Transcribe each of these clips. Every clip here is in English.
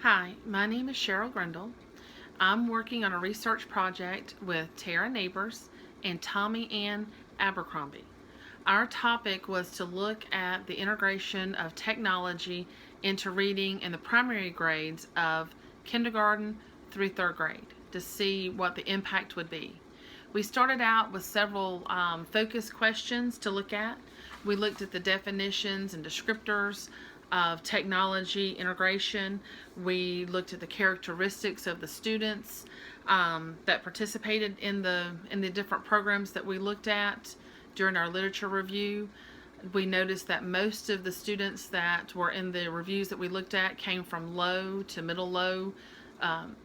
Hi, my name is Cheryl Grindle. I'm working on a research project with Tara Neighbors and Tommy Ann Abercrombie. Our topic was to look at the integration of technology into reading in the primary grades of kindergarten through third grade to see what the impact would be. We started out with several focus questions to look at. We looked at the definitions and descriptors of technology integration. We looked at the characteristics of the students that participated in the different programs that we looked at during our literature review. We noticed that most of the students that were in the reviews that we looked at came from low to middle low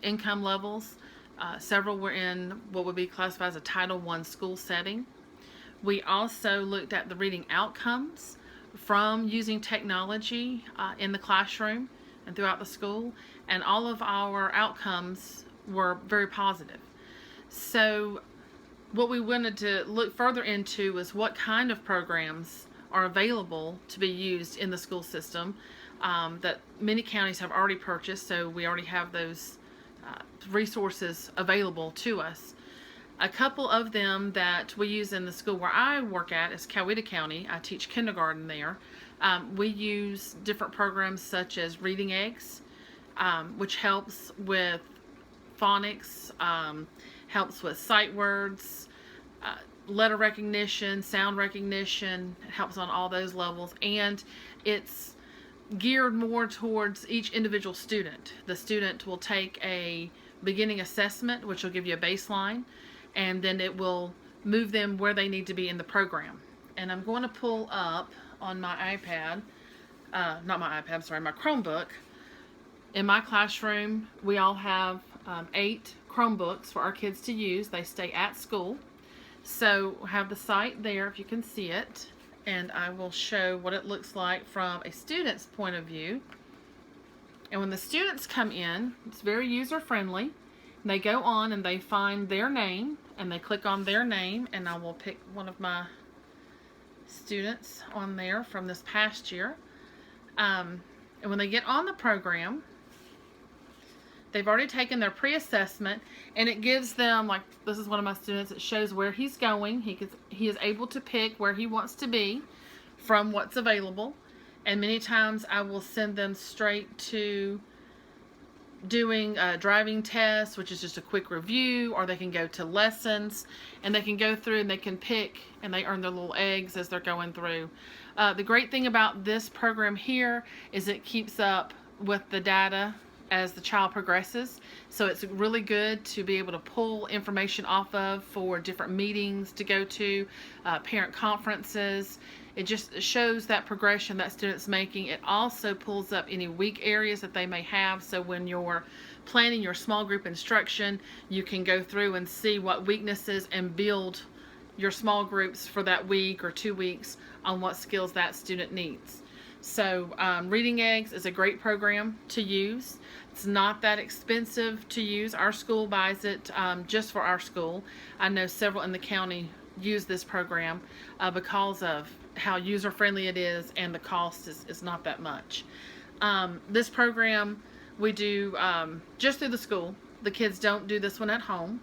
income levels. Several were in what would be classified as a Title I school setting. We also looked at the reading outcomes from using technology in the classroom and throughout the school, and all of our outcomes were very positive. So what we wanted to look further into is what kind of programs are available to be used in the school system that many counties have already purchased, so we already have those resources available to us. A couple of them that we use in the school where I work at is Coweta County. I teach kindergarten there. We use different programs such as Reading Eggs, which helps with phonics, helps with sight words, letter recognition, sound recognition. It helps on all those levels, and it's geared more towards each individual student. The student will take a beginning assessment, which will give you a baseline, and then it will move them where they need to be in the program. And I'm going to pull up on my iPad, not my iPad, sorry, my Chromebook. In my classroom, we all have 8 Chromebooks for our kids to use. They stay at school. So I have the site there if you can see it, and I will show what it looks like from a student's point of view. And when the students come in, it's very user-friendly. They go on and they find their name, and they click on their name, and I will pick one of my students on there from this past year. And when they get on the program, they've already taken their pre-assessment, and it gives them, like, this is one of my students, it shows where he's going. He is able to pick where he wants to be from what's available. And many times I will send them straight to doing a driving test, which is just a quick review, or they can go to lessons, and they can go through and they can pick, and they earn their little eggs as they're going through. The great thing about this program here is it keeps up with the data as the child progresses. So it's really good to be able to pull information off of for different meetings to go to, parent conferences. It just shows that progression that student's making. It also pulls up any weak areas that they may have. So when you're planning your small group instruction, you can go through and see what weaknesses and build your small groups for that week or 2 weeks on what skills that student needs. So Reading Eggs is a great program to use. It's not that expensive to use. Our school buys it just for our school. I know several in the county use this program because of how user-friendly it is, and the cost is not that much. This program we do just through the school. The kids don't do this one at home.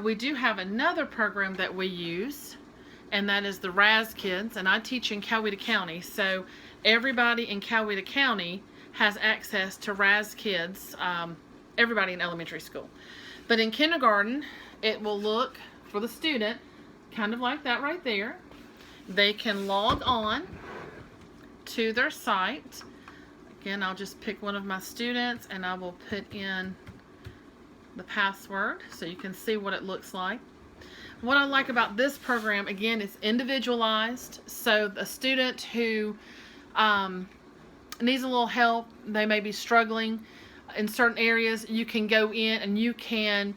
We do have another program that we use, and that is the RAS Kids, and I teach in Coweta County, so everybody in Coweta County has access to RAS Kids, everybody in elementary school. But in kindergarten, it will look for the student kind of like that right there. They can log on to their site. Again, I'll just pick one of my students, and I will put in the password so you can see what it looks like. What I like about this program, again, is individualized. So a student who needs a little help, they may be struggling in certain areas, you can go in and you can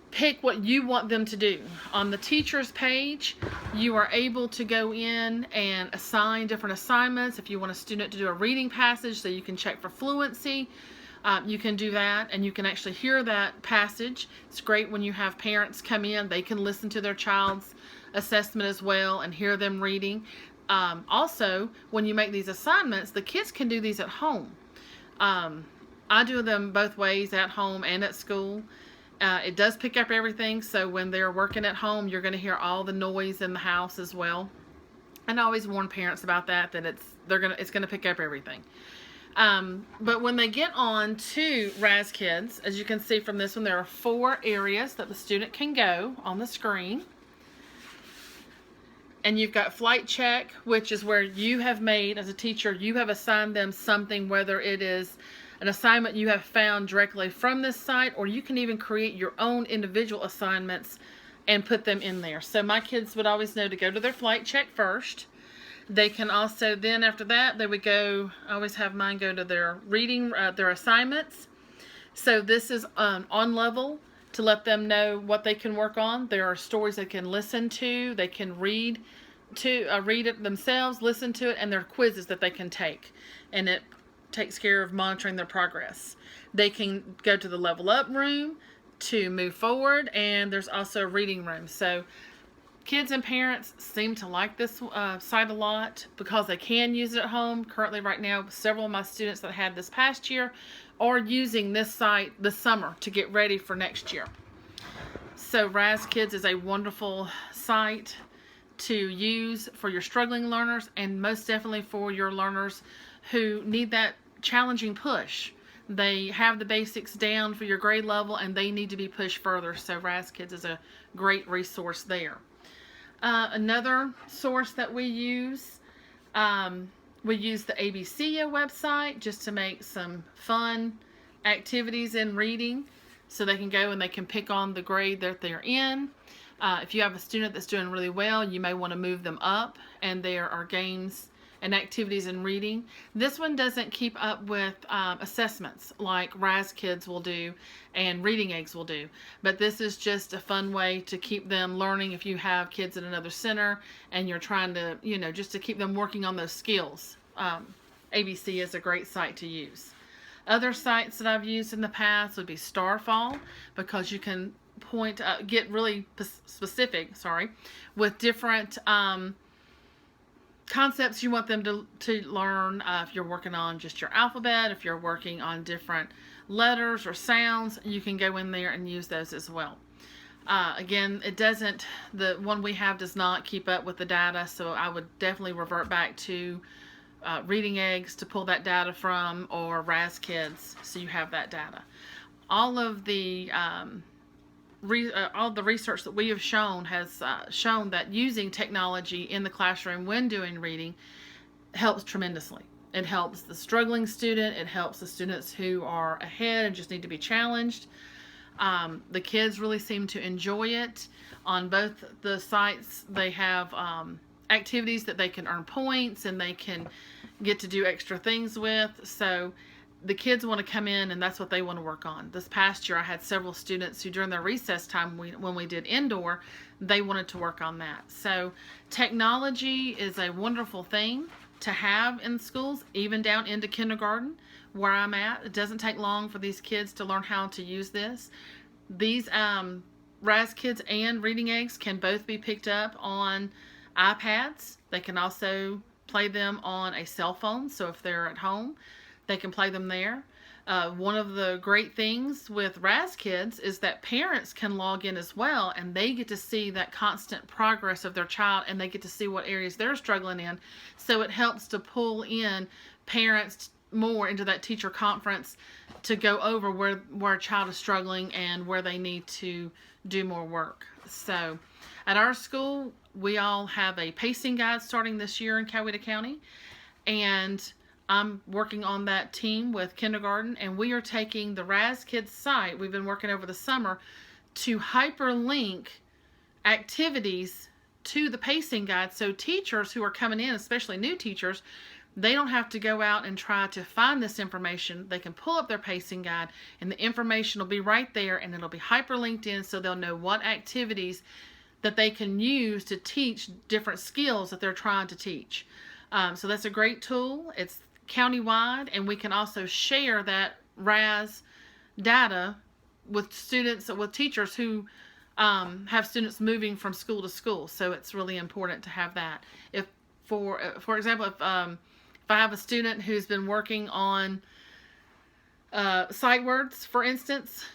pick what you want them to do. On the teacher's page, you are able to go in and assign different assignments. If you want a student to do a reading passage so you can check for fluency, you can do that, and you can actually hear that passage. It's great when you have parents come in. They can listen to their child's assessment as well and hear them reading. Also, when you make these assignments, the kids can do these at home. I do them both ways, at home and at school. It does pick up everything, so when they're working at home, you're going to hear all the noise in the house as well. And I always warn parents about that, that it's gonna pick up everything. But when they get on to Raz Kids, as you can see from this one, there are 4 areas that the student can go on the screen. And you've got flight check, which is where you have made, as a teacher, you have assigned them something, whether it is an assignment you have found directly from this site, or you can even create your own individual assignments and put them in there. So my kids would always know to go to their flight check first. They can also then, after that, they would go, I always have mine go to their reading, their assignments. So this is on level to let them know what they can work on. There are stories they can listen to, they can read it themselves, listen to it, and there are quizzes that they can take. And it takes care of monitoring their progress. They can go to the level up room to move forward, and there's also a reading room. So kids and parents seem to like this site a lot because they can use it at home. Currently, right now, several of my students that had this past year are using this site this summer to get ready for next year. So Raz Kids is a wonderful site to use for your struggling learners, and most definitely for your learners who need that challenging push. They have the basics down for your grade level, and they need to be pushed further. So Raz Kids is a great resource there. Another source that we use the ABCA website just to make some fun activities in reading, so they can go and they can pick on the grade that they're in. If you have a student that's doing really well, you may want to move them up, and there are games and activities in reading. This one doesn't keep up with assessments like Raz Kids will do and Reading Eggs will do, but this is just a fun way to keep them learning. If you have kids at another center and you're trying to, just to keep them working on those skills, ABC is a great site to use. Other sites that I've used in the past would be Starfall, because you can get really specific, with different concepts you want them to learn. If you're working on just your alphabet, if you're working on different letters or sounds, you can go in there and use those as well. Again, the one we have does not keep up with the data, so I would definitely revert back to Reading Eggs to pull that data from, or Raz Kids, so you have that data. All of the research that we have shown has shown that using technology in the classroom when doing reading helps tremendously. It helps the struggling student. It helps the students who are ahead and just need to be challenged. The kids really seem to enjoy it. On both the sites, they have activities that they can earn points and they can get to do extra things with. So the kids want to come in and that's what they want to work on. This past year I had several students who during their recess time when we did indoor, they wanted to work on that. So technology is a wonderful thing to have in schools, even down into kindergarten where I'm at. It doesn't take long for these kids to learn how to use this. These Raz Kids and Reading Eggs can both be picked up on iPads. They can also play them on a cell phone, so if they're at home, they can play them there. One of the great things with Raz Kids is that parents can log in as well, and they get to see that constant progress of their child, and they get to see what areas they're struggling in. So it helps to pull in parents more into that teacher conference to go over where a child is struggling and where they need to do more work. So at our school, we all have a pacing guide starting this year in Coweta County, and I'm working on that team with kindergarten, and we are taking the Raz Kids site we've been working over the summer to hyperlink activities to the pacing guide, so teachers who are coming in, especially new teachers, they don't have to go out and try to find this information. They can pull up their pacing guide and the information will be right there, and it'll be hyperlinked in, so they'll know what activities that they can use to teach different skills that they're trying to teach. So that's a great tool. It's countywide, and we can also share that Raz data with students, with teachers who have students moving from school to school. So it's really important to have that. If, for example, if I have a student who's been working on Sight words, for instance,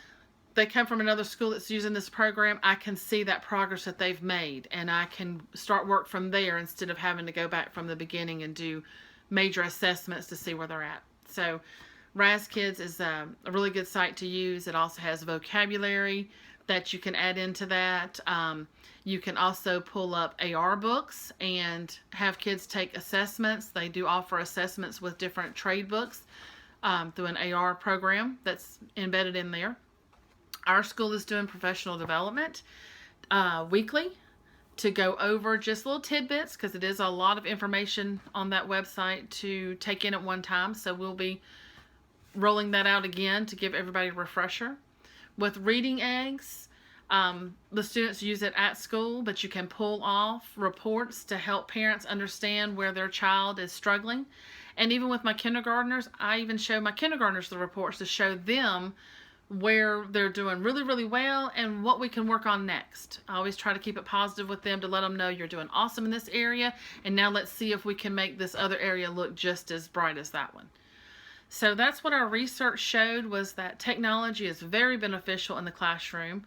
they come from another school that's using this program. I can see that progress that they've made, and I can start work from there instead of having to go back from the beginning and do major assessments to see where they're at. So Raz Kids is a really good site to use. It also has vocabulary that you can add into that. You can also pull up AR books and have kids take assessments. They do offer assessments with different trade books through an AR program that's embedded in there. Our school is doing professional development weekly to go over just little tidbits, because it is a lot of information on that website to take in at one time. So we'll be rolling that out again to give everybody a refresher. With reading eggs, the students use it at school, but you can pull off reports to help parents understand where their child is struggling. And even with my kindergartners, I even show my kindergartners the reports to show them where they're doing really, really well and what we can work on next. I always try to keep it positive with them to let them know you're doing awesome in this area, and now let's see if we can make this other area look just as bright as that one. So that's what our research showed, was that technology is very beneficial in the classroom.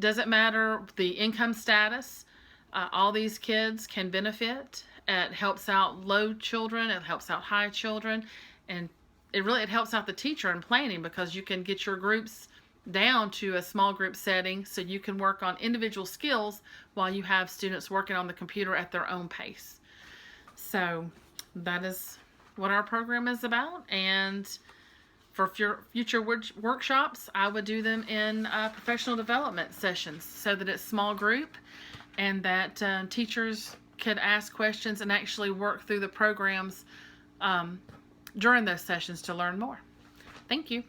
Doesn't matter the income status, all these kids can benefit. It helps out low children, it helps out high children, and it helps out the teacher in planning, because you can get your groups down to a small group setting so you can work on individual skills while you have students working on the computer at their own pace. So that is what our program is about, and for future workshops, I would do them in professional development sessions so that it's small group and that teachers could ask questions and actually work through the programs during those sessions to learn more. Thank you.